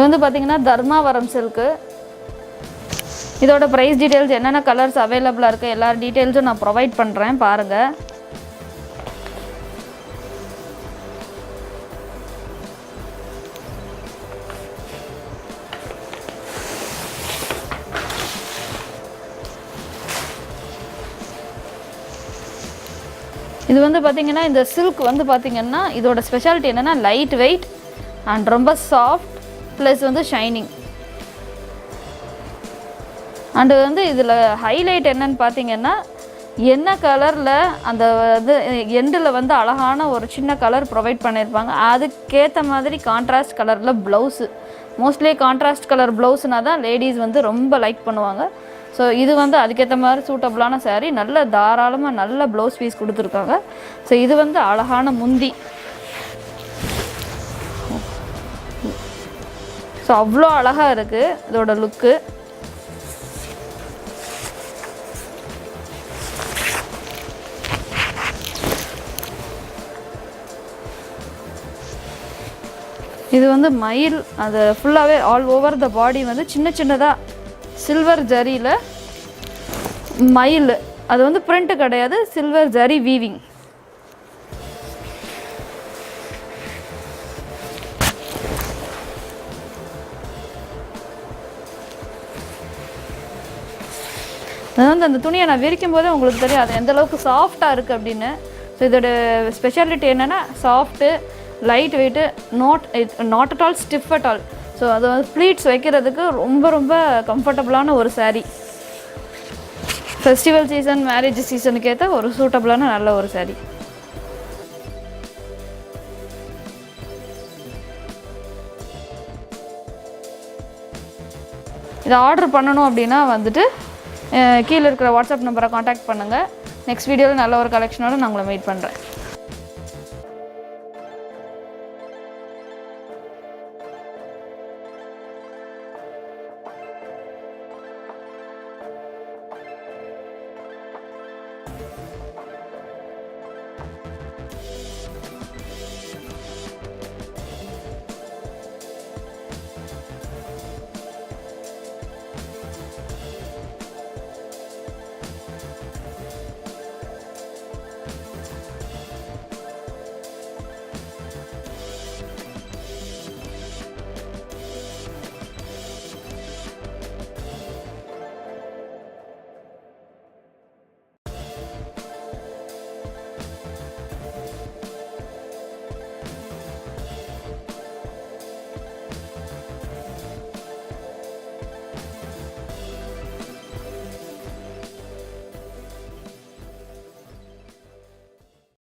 இது வந்து பார்த்தீங்கன்னா தர்மாவரம் சில்க்கு. இதோட ப்ரைஸ் டீட்டெயில்ஸ் என்னென்ன கலர்ஸ் அவைலபிளாக இருக்குது எல்லா டீட்டெயில்ஸும் நான் ப்ரொவைட் பண்ணுறேன் பாருங்கள். இது வந்து பார்த்திங்கன்னா இந்த சில்க் வந்து பார்த்திங்கன்னா இதோட ஸ்பெஷாலிட்டி என்னென்னா லைட் வெயிட் அண்ட் ரொம்ப சாஃப்ட் ப்ளஸ் வந்து ஷைனிங். அண்டு வந்து இதில் ஹைலைட் என்னன்னு பார்த்திங்கன்னா என்ன கலரில் அந்த இது எண்டில் வந்து அழகான ஒரு சின்ன கலர் ப்ரொவைட் பண்ணியிருப்பாங்க. அதுக்கேற்ற மாதிரி கான்ட்ராஸ்ட் கலரில் ப்ளவுஸு, மோஸ்ட்லி கான்ட்ராஸ்ட் கலர் ப்ளவுஸ்னால் தான் லேடிஸ் வந்து ரொம்ப லைக் பண்ணுவாங்க. ஸோ இது வந்து அதுக்கேற்ற மாதிரி சூட்டபுளான saree, நல்ல தாராளமாக நல்ல ப்ளவுஸ் பீஸ் கொடுத்துருக்காங்க. ஸோ இது வந்து அழகான முந்தி. ஸோ அவ்வளோ அழகாக இருக்குது இதோட லுக்கு. இது வந்து மயில், அது ஃபுல்லாகவே ஆல் ஓவர் த பாடி வந்து சின்ன சின்னதாக சில்வர் ஜரியில் மயில், அது வந்து பிரிண்ட் கிடையாது, சில்வர் ஜரி வீவிங். அதாவது அந்த துணியை நான் விரிக்கும் போதே உங்களுக்கு தெரியும் அது எந்த அளவுக்கு சாஃப்டாக இருக்குது அப்படின்னு. ஸோ இதோட ஸ்பெஷாலிட்டி என்னென்னா soft, light weight, not at all stiff at all. So அது வந்து ப்ளீட்ஸ் வைக்கிறதுக்கு ரொம்ப ரொம்ப கம்ஃபர்டபுளான ஒரு saree. ஃபெஸ்டிவல் சீசன், மேரேஜ் சீசனுக்கு ஏற்ற ஒரு சூட்டபுளான நல்ல ஒரு saree. இதை ஆர்டர் பண்ணணும் அப்படின்னா வந்துட்டு கீழே இருக்கிற வாட்ஸ்அப் நம்பரை காண்டாக்ட் பண்ணுங்கள். நெக்ஸ்ட் வீடியோவில் நல்ல ஒரு கலெக்ஷனோடு நான் உங்களை மீட் பண்ணுறேன்.